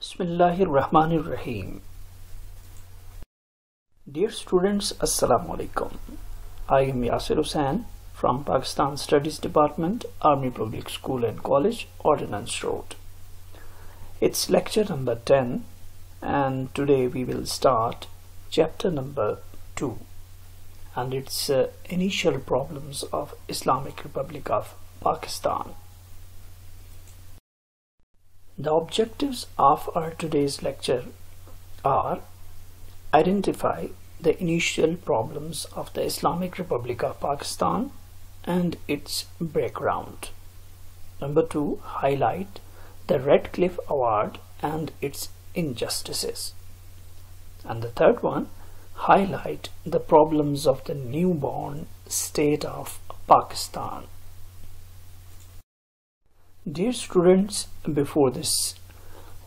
Bismillahirrahmanirrahim. Dear students, Assalamu alaikum. I am Yasir Hussain from Pakistan Studies Department, Army Public School and College, Ordnance Road. It's lecture number 10 and today we will start chapter number 2 and its initial problems of Islamic Republic of Pakistan. The objectives of our today's lecture are: identify the initial problems of the Islamic Republic of Pakistan and its background. Number 2, highlight the Redcliff Award and its injustices. And the third one, highlight the problems of the newborn state of Pakistan. Dear students, before this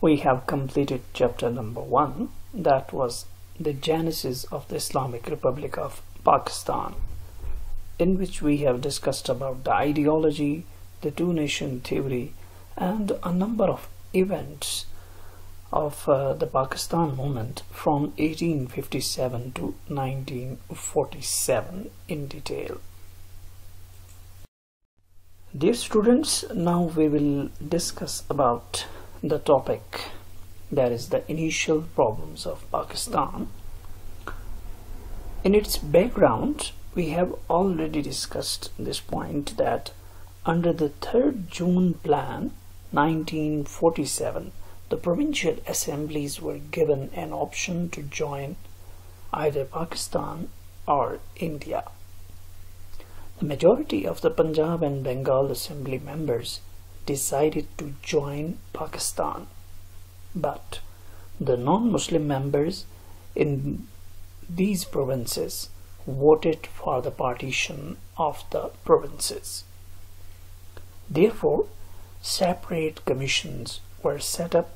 we have completed chapter number 1, that was the genesis of the Islamic Republic of Pakistan, in which we have discussed about the ideology, the two-nation theory and a number of events of the Pakistan movement from 1857 to 1947 in detail. Dear students, now we will discuss about the topic, that is the initial problems of Pakistan. In its background, we have already discussed this point that under the 3rd June Plan 1947, the provincial assemblies were given an option to join either Pakistan or India. The majority of the Punjab and Bengal assembly members decided to join Pakistan, but the non-Muslim members in these provinces voted for the partition of the provinces. Therefore, separate commissions were set up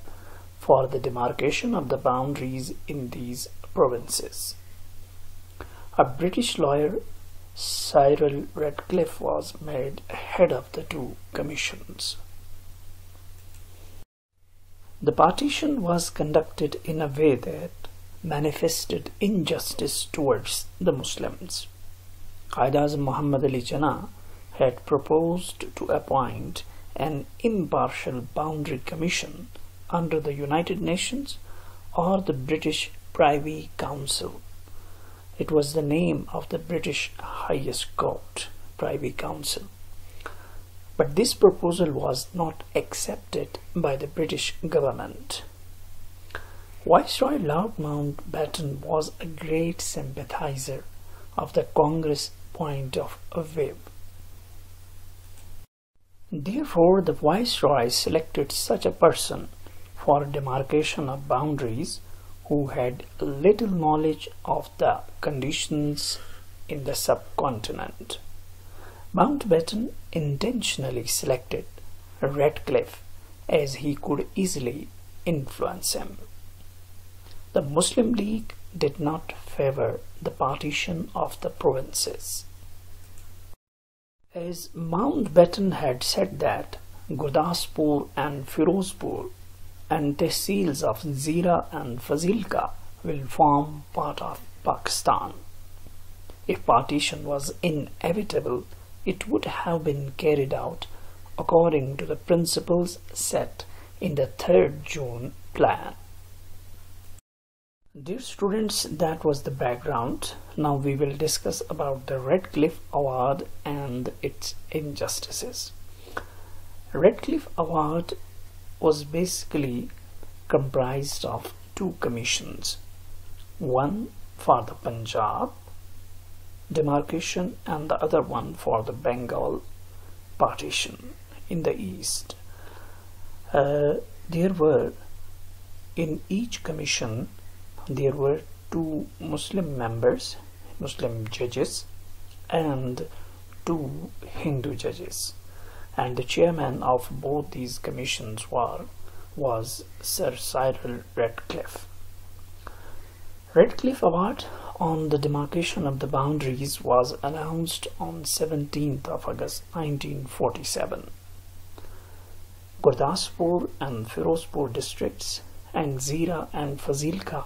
for the demarcation of the boundaries in these provinces. A British lawyer, Cyril Redcliff, was made head of the two commissions. The partition was conducted in a way that manifested injustice towards the Muslims. Qaid-e-Azam Muhammad Ali Jinnah had proposed to appoint an impartial boundary commission under the United Nations or the British Privy Council. It was the name of the British highest court, Privy Council. But this proposal was not accepted by the British government. Viceroy Lord Mountbatten was a great sympathizer of the Congress point of view. Therefore, the Viceroy selected such a person for demarcation of boundaries who had little knowledge of the conditions in the subcontinent. Mountbatten intentionally selected Redcliff as he could easily influence him. The Muslim League did not favor the partition of the provinces, as Mountbatten had said that Gurdaspur and Firozpur and tehsils of Zira and Fazilka will form part of Pakistan. If partition was inevitable, it would have been carried out according to the principles set in the 3rd June Plan. Dear students, that was the background. Now we will discuss about the Redcliff Award and its injustices. Redcliff Award was basically comprised of two commissions, one for the Punjab demarcation and the other one for the Bengal partition in the east. There were, in each commission, there were 2 Muslim members, Muslim judges, and 2 Hindu judges. And the chairman of both these commissions was Sir Cyril Redcliff. Redcliff Award on the demarcation of the boundaries was announced on 17th of August 1947. Gurdaspur and Firozpur districts and Zira and Fazilka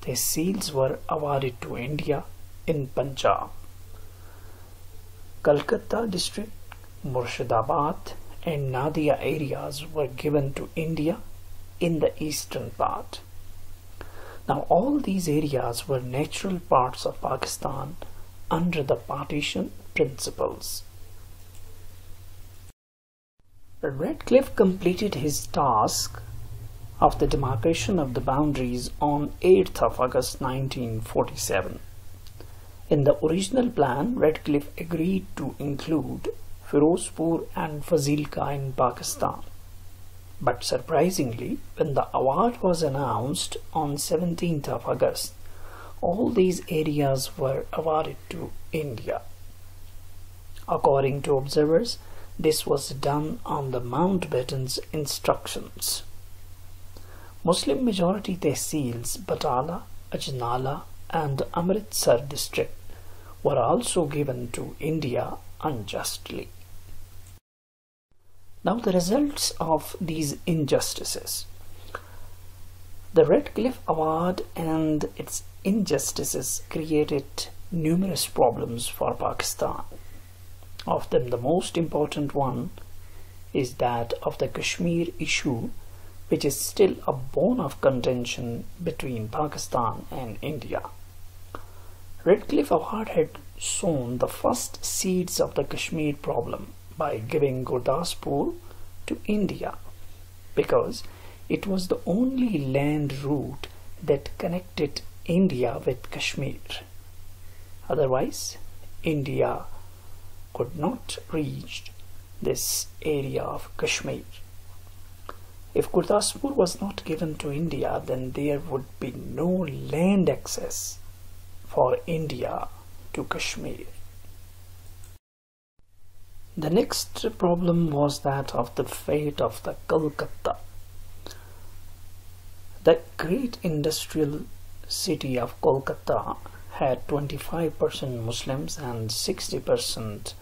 tehsils were awarded to India in Punjab. Calcutta district, Murshidabad and Nadia areas were given to India in the eastern part. Now all these areas were natural parts of Pakistan under the partition principles. Redcliff completed his task of the demarcation of the boundaries on 8th of August 1947. In the original plan, Redcliff agreed to include Firozpur and Fazilka in Pakistan. But surprisingly, when the award was announced on 17th of August, all these areas were awarded to India. According to observers, this was done on the Mountbatten's instructions. Muslim majority tehsils Batala, Ajnala and Amritsar district were also given to India unjustly. Now the results of these injustices. The Redcliff Award and its injustices created numerous problems for Pakistan. Of them, the most important one is that of the Kashmir issue, which is still a bone of contention between Pakistan and India. Redcliff Award had sown the first seeds of the Kashmir problem by giving Gurdaspur to India, because it was the only land route that connected India with Kashmir. Otherwise, India could not reach this area of Kashmir. If Gurdaspur was not given to India, then there would be no land access for India to Kashmir. The next problem was that of the fate of the Calcutta. The great industrial city of Kolkata had 25% Muslims and 60%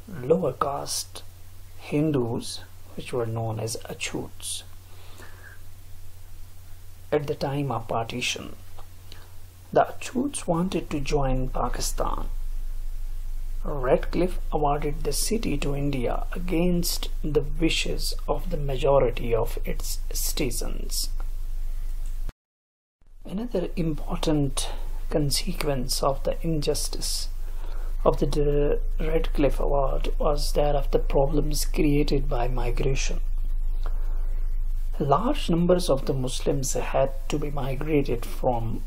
lower caste Hindus, which were known as Achutes. At the time of partition, the Achutes wanted to join Pakistan. Redcliff awarded the city to India against the wishes of the majority of its citizens. Another important consequence of the injustice of the Redcliff Award was that of the problems created by migration. Large numbers of the Muslims had to be migrated from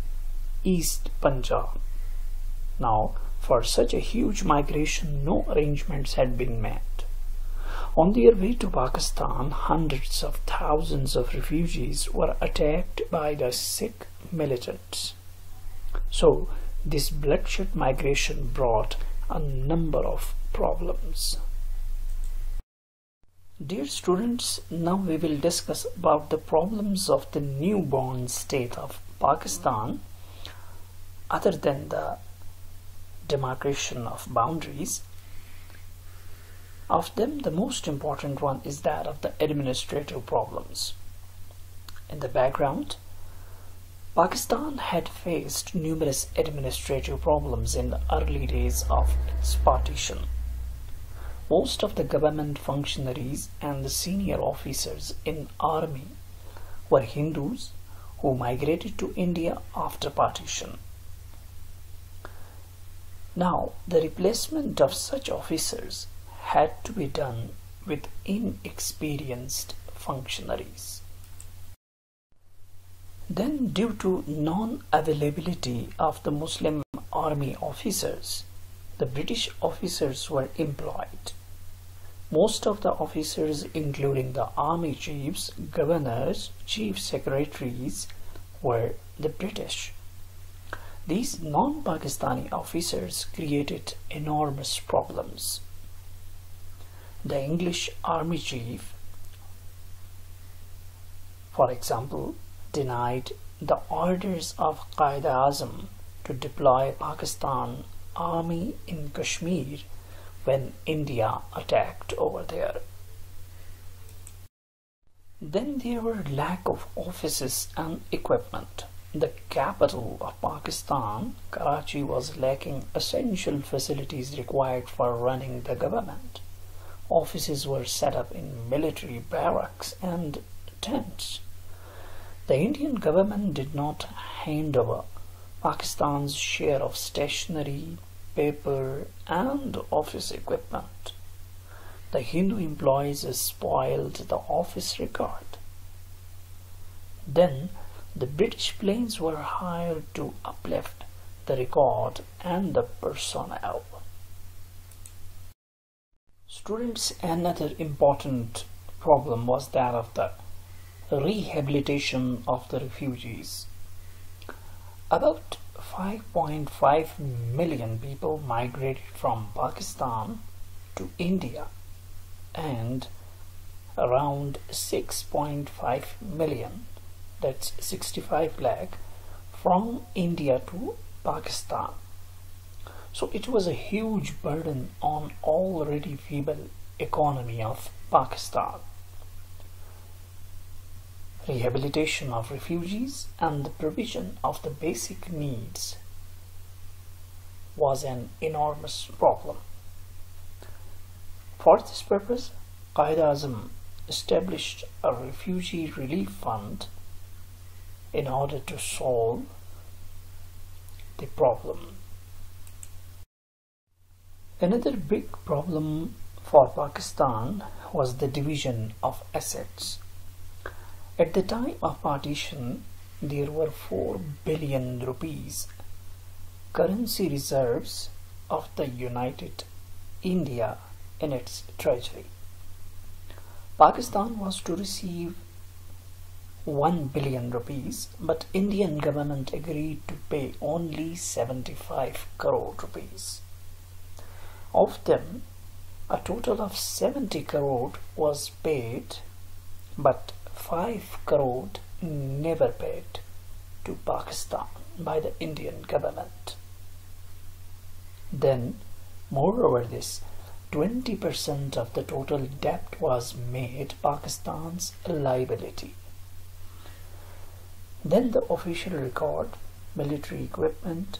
East Punjab. Now, for such a huge migration, no arrangements had been made. On their way to Pakistan, hundreds of thousands of refugees were attacked by the Sikh militants. So, this bloodshed migration brought a number of problems. Dear students, now we will discuss about the problems of the newborn state of Pakistan other than the demarcation of boundaries. Of them, the most important one is that of the administrative problems. In the background, Pakistan had faced numerous administrative problems in the early days of its partition. Most of the government functionaries and the senior officers in army were Hindus who migrated to India after partition. Now, the replacement of such officers had to be done with inexperienced functionaries. Then, due to non-availability of the Muslim army officers, the British officers were employed. Most of the officers, including the army chiefs, governors, chief secretaries, were the British. These non-Pakistani officers created enormous problems. The English army chief, for example, denied the orders of Quaid-e-Azam to deploy Pakistan army in Kashmir when India attacked over there. Then there were lack of offices and equipment. The capital of Pakistan, Karachi, was lacking essential facilities required for running the government. Offices were set up in military barracks and tents. The Indian government did not hand over Pakistan's share of stationery, paper, and office equipment. The Hindu employees spoiled the office record. Then the British planes were hired to uplift the record and the personnel. Students, another important problem was that of the rehabilitation of the refugees. About 5.5 million people migrated from Pakistan to India, and around 6.5 million, that's 65 lakh, from India to Pakistan. So it was a huge burden on already feeble economy of Pakistan. Rehabilitation of refugees and the provision of the basic needs was an enormous problem. For this purpose, Quaid-e-Azam established a refugee relief fund in order to solve the problem. Another big problem for Pakistan was the division of assets. At the time of partition, there were 4 billion rupees currency reserves of the United India in its treasury. Pakistan was to receive 1 billion rupees, but Indian government agreed to pay only 75 crore rupees. Of them, a total of 70 crore was paid, but 5 crore never paid to Pakistan by the Indian government. Then, moreover this, 20% of the total debt was made Pakistan's liability. Then the official record, military equipment,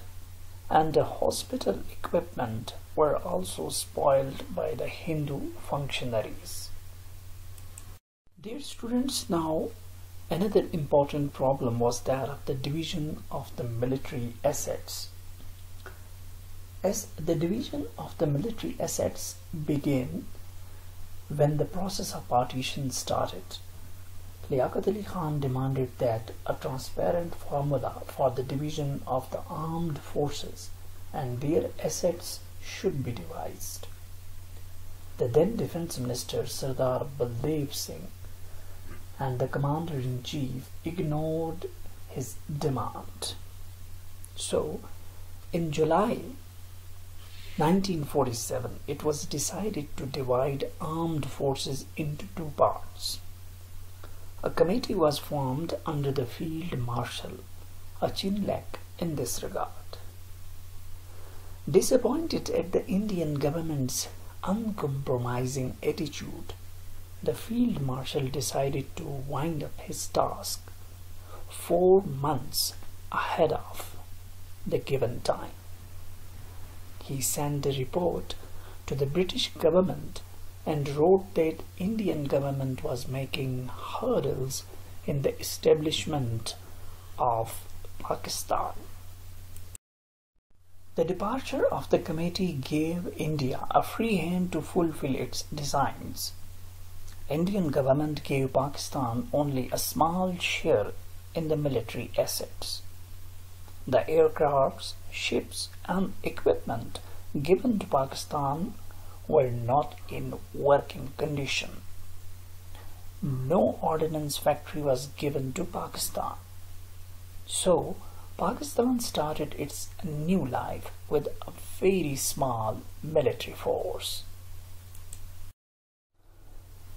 and the hospital equipment were also spoiled by the Hindu functionaries. Dear students, now another important problem was that of the division of the military assets. As the division of the military assets began when the process of partition started, Liaquat Ali Khan demanded that a transparent formula for the division of the armed forces and their assets should be devised. The then Defence Minister Sardar Baldev Singh and the Commander-in-Chief ignored his demand. So, in July 1947, it was decided to divide armed forces into 2 parts. A committee was formed under the Field Marshal, a Chinlek, in this regard. Disappointed at the Indian government's uncompromising attitude, the Field Marshal decided to wind up his task 4 months ahead of the given time. He sent a report to the British government and wrote that Indian government was making hurdles in the establishment of Pakistan. The departure of the committee gave India a free hand to fulfill its designs. Indian government gave Pakistan only a small share in the military assets. The aircrafts, ships, and equipment given to Pakistan were not in working condition. No ordnance factory was given to Pakistan. So, Pakistan started its new life with a very small military force.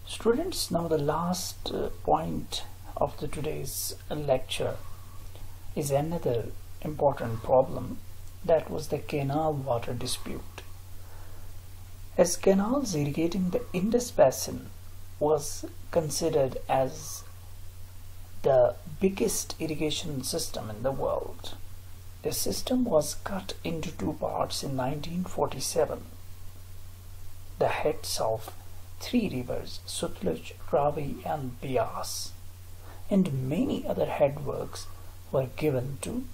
Students, now the last point of today's lecture is another important problem, that was the Canal water dispute. As canals irrigating the Indus Basin was considered as the biggest irrigation system in the world. The system was cut into two parts in 1947. The heads of three rivers, Sutlej, Ravi and Beas, and many other headworks were given to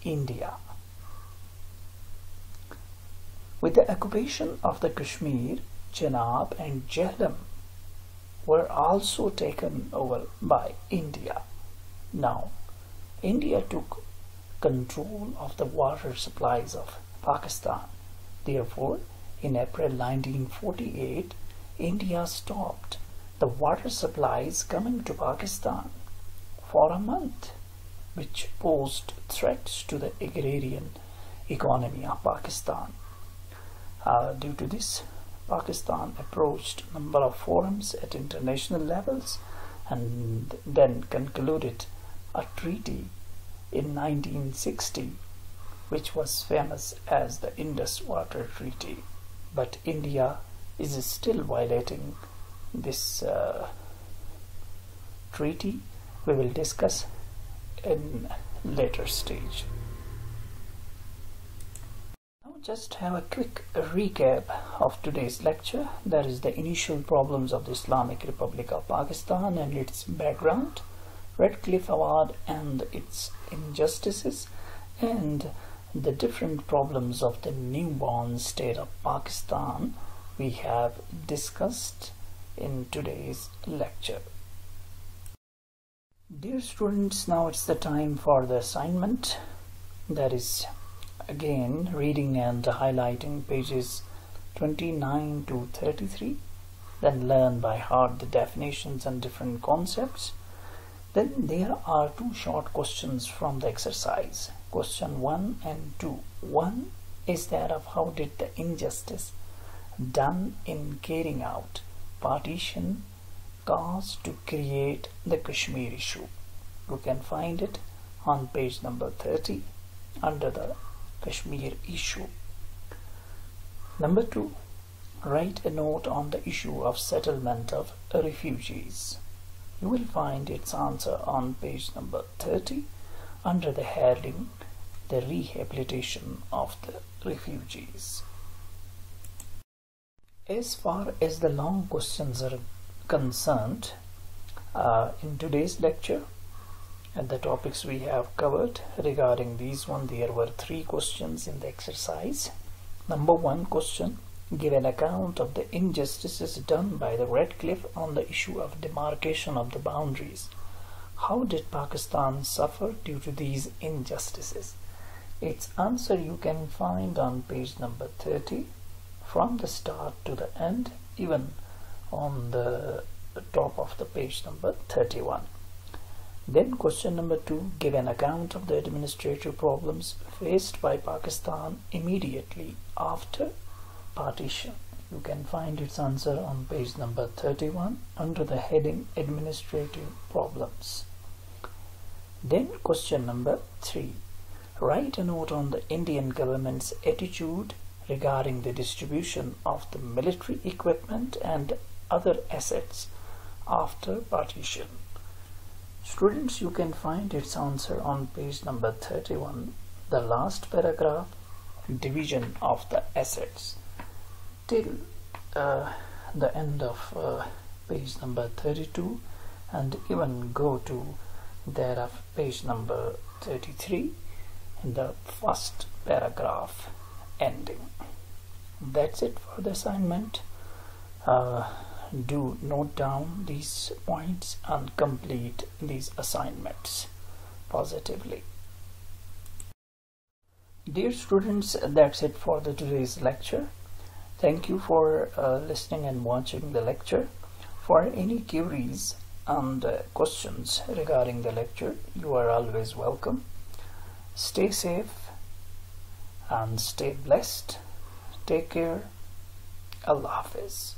India. With the occupation of the Kashmir, Chenab and Jhelum were also taken over by India. Now, India took control of the water supplies of Pakistan. Therefore, in April 1948, India stopped the water supplies coming to Pakistan for a month, which posed threats to the agrarian economy of Pakistan. Due to this, Pakistan approached a number of forums at international levels and then concluded a treaty in 1960, which was famous as the Indus Water Treaty. But India is still violating this treaty. We will discuss in later stage. Now just have a quick recap of today's lecture. That is the initial problems of the Islamic Republic of Pakistan and its background, Redcliff Award and its injustices, and the different problems of the newborn state of Pakistan we have discussed in today's lecture. Dear students, now it's the time for the assignment. That is again reading and highlighting pages 29 to 33. Then learn by heart the definitions and different concepts. Then there are two short questions from the exercise, question 1 and 2. 1 is that of how did the injustice done in carrying out partition cause to create the Kashmir issue. You can find it on page number 30 under the Kashmir issue. Number 2, write a note on the issue of settlement of refugees. You will find its answer on page number 30 under the heading the rehabilitation of the refugees. As far as the long questions are concerned, in today's lecture and the topics we have covered regarding these one, there were 3 questions in the exercise. Number 1 question, give an account of the injustices done by the Redcliff on the issue of demarcation of the boundaries. How did Pakistan suffer due to these injustices? Its answer you can find on page number 30 from the start to the end, even on the top of the page number 31. Then question number 2, give an account of the administrative problems faced by Pakistan immediately after partition. You can find its answer on page number 31 under the heading administrative problems. Then question number 3, write a note on the Indian government's attitude regarding the distribution of the military equipment and other assets after partition. Students, you can find its answer on page number 31, the last paragraph, division of the assets, till the end of page number 32, and even go to there of page number 33 in the first paragraph ending. That's it for the assignment. Do note down these points and complete these assignments positively. Dear students, that's it for today's lecture. Thank you for listening and watching the lecture. For any queries and questions regarding the lecture, you are always welcome. Stay safe and stay blessed. Take care. Allah Hafiz.